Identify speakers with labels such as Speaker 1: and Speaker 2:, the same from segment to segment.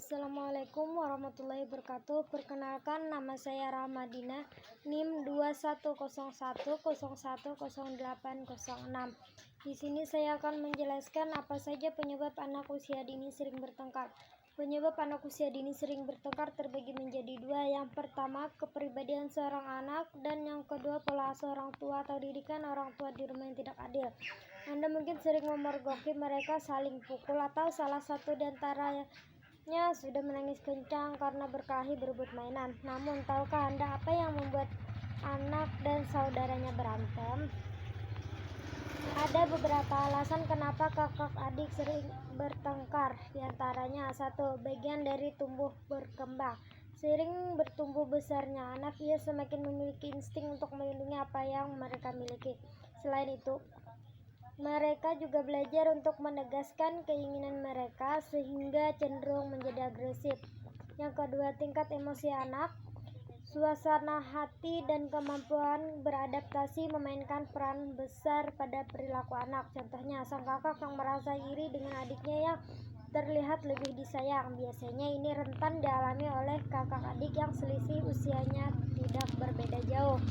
Speaker 1: Assalamualaikum warahmatullahi wabarakatuh. Perkenalkan, nama saya Rahmadina, NIM 2101010806. Di sini saya akan menjelaskan apa saja penyebab anak usia dini sering bertengkar. Penyebab anak usia dini sering bertengkar terbagi menjadi dua. Yang pertama, kepribadian seorang anak, dan yang kedua, pola asuh orang tua atau didikan orang tua di rumah yang tidak adil. Anda mungkin sering memergoki mereka saling pukul, atau salah satu di antaranya sudah menangis kencang karena berkelahi berebut mainan. Namun, tahukah Anda apa yang membuat anak dan saudaranya berantem? Ada beberapa alasan kenapa kakak adik sering bertengkar. Di antaranya, 1. Bagian dari tumbuh berkembang. Sering bertumbuh besarnya anak, ia semakin memiliki insting untuk melindungi apa yang mereka miliki. Selain itu, mereka juga belajar untuk menegaskan keinginan mereka sehingga cenderung menjadi agresif. Yang kedua, tingkat emosi anak. Suasana hati dan kemampuan beradaptasi memainkan peran besar pada perilaku anak. Contohnya, sang kakak yang merasa iri dengan adiknya yang terlihat lebih disayang. Biasanya ini rentan dialami oleh kakak adik yang selisih usianya tidak berbeda jauh.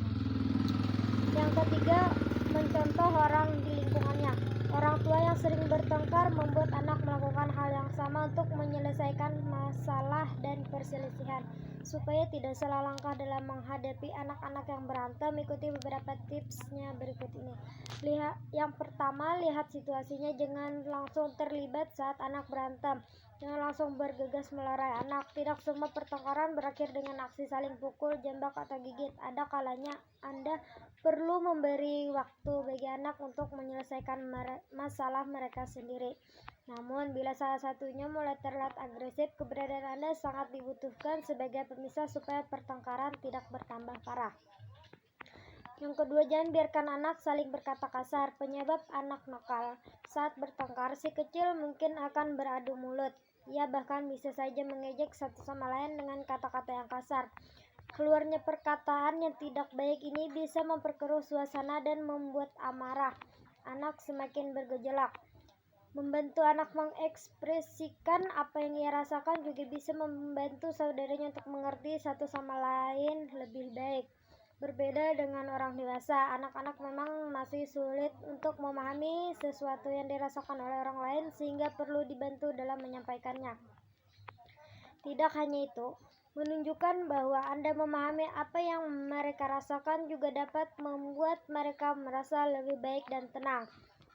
Speaker 1: Yang ketiga, mencontoh orang di lingkungannya. Orang tua yang sering bertengkar membuat anak melakukan hal yang sama untuk menyelesaikan masalah dan perselisihan. Supaya tidak salah langkah dalam menghadapi anak-anak yang berantem, ikuti beberapa tipsnya berikut ini. Yang pertama, lihat situasinya. Jangan langsung terlibat saat anak berantem. Jangan langsung bergegas melerai anak. Tidak semua pertengkaran berakhir dengan aksi saling pukul, jambak, atau gigit. Ada kalanya Anda perlu memberi waktu bagi anak untuk menyelesaikan masalah mereka sendiri. Namun, bila salah satunya mulai terlihat agresif, keberadaan Anda sangat dibutuhkan sebagai pemisah supaya pertengkaran tidak bertambah parah. Yang kedua, jangan biarkan anak saling berkata kasar. Penyebab anak nakal saat bertengkar, si kecil mungkin akan beradu mulut. Ia bahkan bisa saja mengejek satu sama lain dengan kata-kata yang kasar. Keluarnya perkataan yang tidak baik ini bisa memperkeruh suasana dan membuat amarah anak semakin bergejolak. Membantu anak mengekspresikan apa yang ia rasakan juga bisa membantu saudaranya untuk mengerti satu sama lain lebih baik. Berbeda dengan orang dewasa, anak-anak memang masih sulit untuk memahami sesuatu yang dirasakan oleh orang lain sehingga perlu dibantu dalam menyampaikannya. Tidak hanya itu, menunjukkan bahwa Anda memahami apa yang mereka rasakan juga dapat membuat mereka merasa lebih baik dan tenang.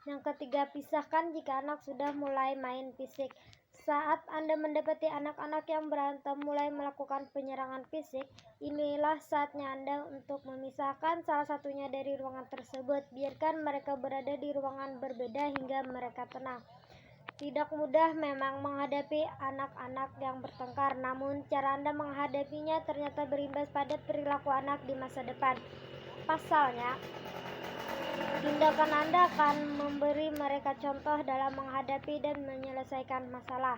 Speaker 1: Yang ketiga, pisahkan jika anak sudah mulai main fisik. Saat Anda mendapati anak-anak yang berantem mulai melakukan penyerangan fisik, inilah saatnya Anda untuk memisahkan salah satunya dari ruangan tersebut. Biarkan mereka berada di ruangan berbeda hingga mereka tenang. Tidak mudah memang menghadapi anak-anak yang bertengkar, namun cara Anda menghadapinya ternyata berimbas pada perilaku anak di masa depan. Pasalnya, tindakan Anda akan memberi mereka contoh dalam menghadapi dan menyelesaikan masalah.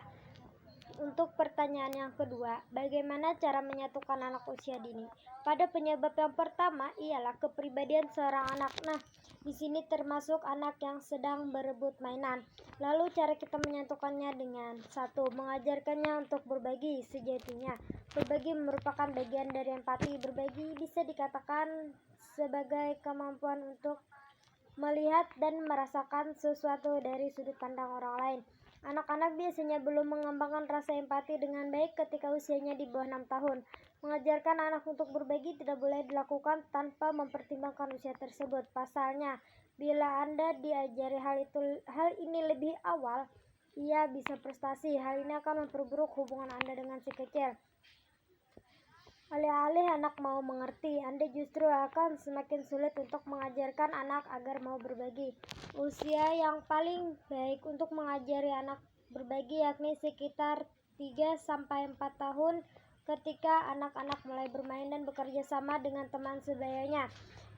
Speaker 1: Untuk pertanyaan yang kedua, bagaimana cara menyatukan anak usia dini? Pada penyebab yang pertama ialah kepribadian seorang anak. Nah, di sini termasuk anak yang sedang berebut mainan. Lalu cara kita menyatukannya dengan 1. Mengajarkannya untuk berbagi. Sejatinya, berbagi merupakan bagian dari empati. Berbagi bisa dikatakan sebagai kemampuan untuk melihat dan merasakan sesuatu dari sudut pandang orang lain. Anak-anak biasanya belum mengembangkan rasa empati dengan baik ketika usianya di bawah 6 tahun. Mengajarkan anak untuk berbagi tidak boleh dilakukan tanpa mempertimbangkan usia tersebut. Pasalnya, bila Anda diajari hal ini lebih awal, ia bisa prestasi. Hal ini akan memperburuk hubungan Anda dengan si kecil. Alih-alih anak mau mengerti, Anda justru akan semakin sulit untuk mengajarkan anak agar mau berbagi. Usia yang paling baik untuk mengajari anak berbagi yakni sekitar 3-4 tahun, ketika anak-anak mulai bermain dan bekerja sama dengan teman sebayanya.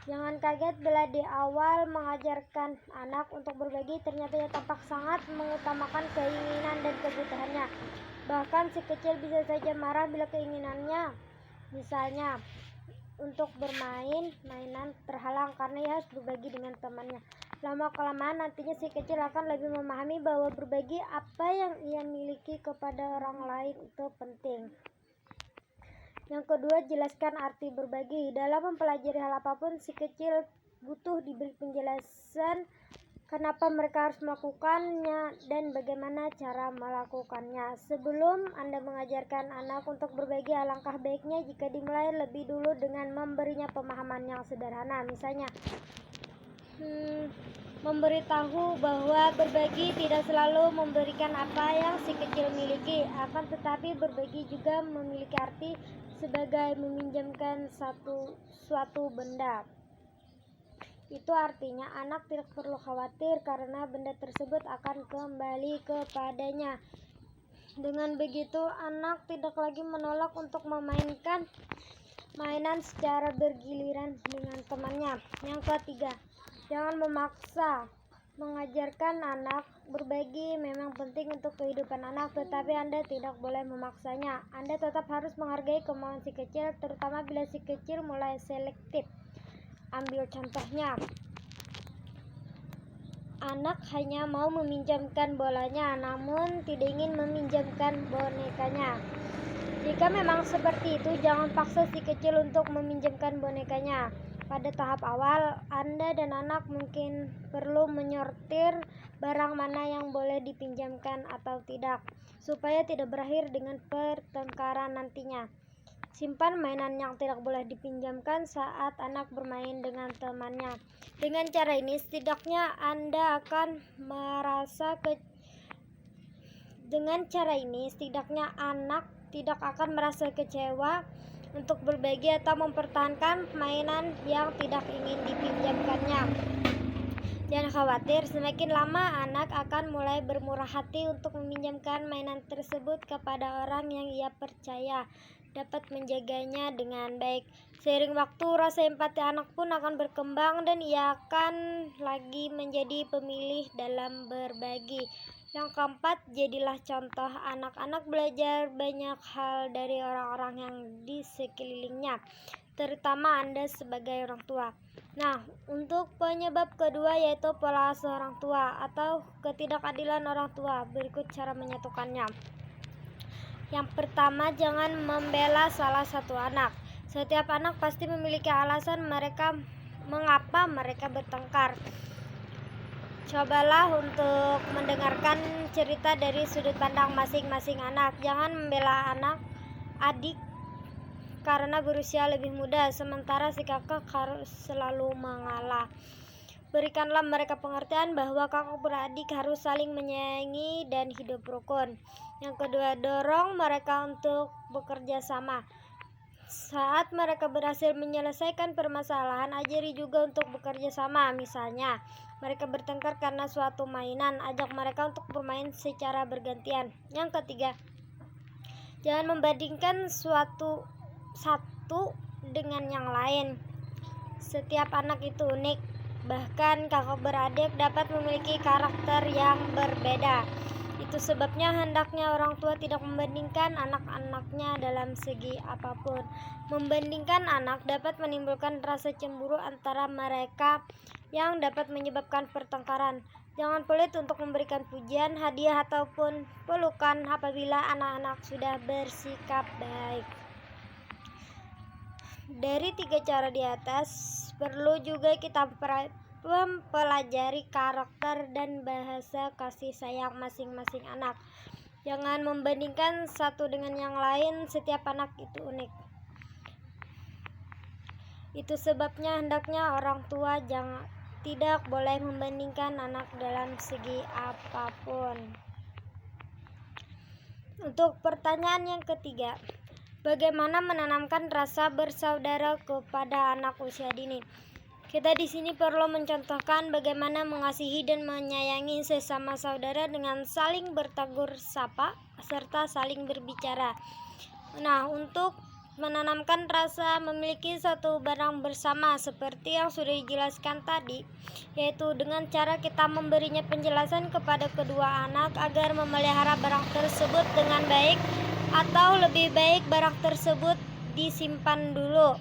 Speaker 1: Jangan kaget bila di awal mengajarkan anak untuk berbagi ternyata ia tampak sangat mengutamakan keinginan dan kebutuhannya. Bahkan si kecil bisa saja marah bila keinginannya, misalnya untuk bermain mainan terhalang karena ia harus berbagi dengan temannya. Lama-kelamaan nantinya si kecil akan lebih memahami bahwa berbagi apa yang ia miliki kepada orang lain itu penting. Yang kedua, jelaskan arti berbagi. Dalam mempelajari hal apapun, si kecil butuh diberi penjelasan kenapa mereka harus melakukannya dan bagaimana cara melakukannya. Sebelum Anda mengajarkan anak untuk berbagi, alangkah baiknya jika dimulai lebih dulu dengan memberinya pemahaman yang sederhana. Misalnya, memberitahu bahwa berbagi tidak selalu memberikan apa yang si kecil miliki, akan tetapi berbagi juga memiliki arti sebagai meminjamkan suatu benda. Itu artinya anak tidak perlu khawatir karena benda tersebut akan kembali kepadanya. Dengan begitu, anak tidak lagi menolak untuk memainkan mainan secara bergiliran dengan temannya. Yang ketiga, jangan memaksa. Mengajarkan anak berbagi memang penting untuk kehidupan anak, tetapi Anda tidak boleh memaksanya. Anda tetap harus menghargai kemauan si kecil, terutama bila si kecil mulai selektif. Ambil contohnya, anak hanya mau meminjamkan bolanya, namun tidak ingin meminjamkan bonekanya. Jika memang seperti itu, jangan paksa si kecil untuk meminjamkan bonekanya. Pada tahap awal, Anda dan anak mungkin perlu menyortir barang mana yang boleh dipinjamkan atau tidak, supaya tidak berakhir dengan pertengkaran nantinya. Simpan mainan yang tidak boleh dipinjamkan saat anak bermain dengan temannya. Dengan cara ini, setidaknya Anda akan anak tidak akan merasa kecewa untuk berbagi atau mempertahankan mainan yang tidak ingin dipinjamkannya. Jangan khawatir, semakin lama anak akan mulai bermurah hati untuk meminjamkan mainan tersebut kepada orang yang ia percaya dapat menjaganya dengan baik. Seiring waktu, rasa empati anak pun akan berkembang dan ia akan lagi menjadi pemilih dalam berbagi. Yang keempat, jadilah contoh. Anak-anak belajar banyak hal dari orang-orang yang di sekelilingnya, terutama Anda sebagai orang tua. Nah, untuk penyebab kedua yaitu pola asuh orang tua atau ketidakadilan orang tua. Berikut cara menyatukannya. Yang pertama, jangan membela salah satu anak. Setiap anak pasti memiliki alasan mengapa mereka bertengkar. Cobalah untuk mendengarkan cerita dari sudut pandang masing-masing anak. Jangan membela adik karena berusia lebih muda, sementara si kakak harus selalu mengalah. Berikanlah mereka pengertian bahwa kakak beradik harus saling menyayangi dan hidup rukun. Yang kedua, dorong mereka untuk bekerja sama. Saat mereka berhasil menyelesaikan permasalahan, ajari juga untuk bekerja sama. Misalnya, mereka bertengkar karena suatu mainan, ajak mereka untuk bermain secara bergantian. Yang ketiga, jangan membandingkan satu dengan yang lain. Setiap anak itu unik, bahkan kakak beradik dapat memiliki karakter yang berbeda. Itu sebabnya hendaknya orang tua tidak membandingkan anak-anaknya dalam segi apapun. Membandingkan anak dapat menimbulkan rasa cemburu antara mereka yang dapat menyebabkan pertengkaran. Jangan pelit untuk memberikan pujian, hadiah, ataupun pelukan apabila anak-anak sudah bersikap baik. Dari 3 cara di atas, perlu juga kita mempelajari karakter dan bahasa kasih sayang masing-masing anak. Jangan membandingkan satu dengan yang lain, setiap anak itu unik. Itu sebabnya hendaknya orang tua tidak boleh membandingkan anak dalam segi apapun. Untuk pertanyaan yang ketiga, bagaimana menanamkan rasa bersaudara kepada anak usia dini? Kita di sini perlu mencontohkan bagaimana mengasihi dan menyayangi sesama saudara dengan saling bertegur sapa serta saling berbicara. Nah, untuk menanamkan rasa memiliki satu barang bersama seperti yang sudah dijelaskan tadi, yaitu dengan cara kita memberinya penjelasan kepada kedua anak agar memelihara barang tersebut dengan baik, atau lebih baik barang tersebut disimpan dulu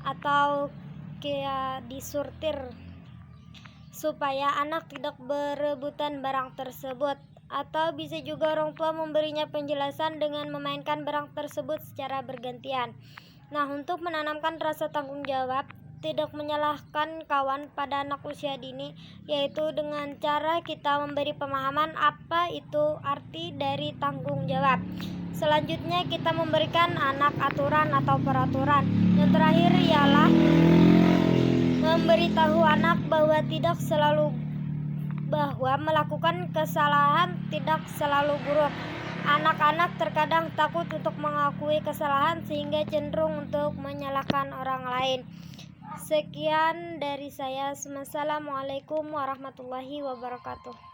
Speaker 1: atau kayak disortir. supaya anak tidak berebutan barang tersebut. Atau bisa juga orang tua memberinya penjelasan dengan memainkan barang tersebut secara bergantian. Nah, untuk menanamkan rasa tanggung jawab, tidak menyalahkan kawan pada anak usia dini, yaitu dengan cara kita memberi pemahaman apa itu arti dari tanggung jawab. Selanjutnya kita memberikan anak aturan atau peraturan. Yang terakhir ialah memberitahu anak bahwa melakukan kesalahan tidak selalu buruk. Anak-anak terkadang takut untuk mengakui kesalahan sehingga cenderung untuk menyalahkan orang lain. Sekian dari saya. Wassalamualaikum warahmatullahi wabarakatuh.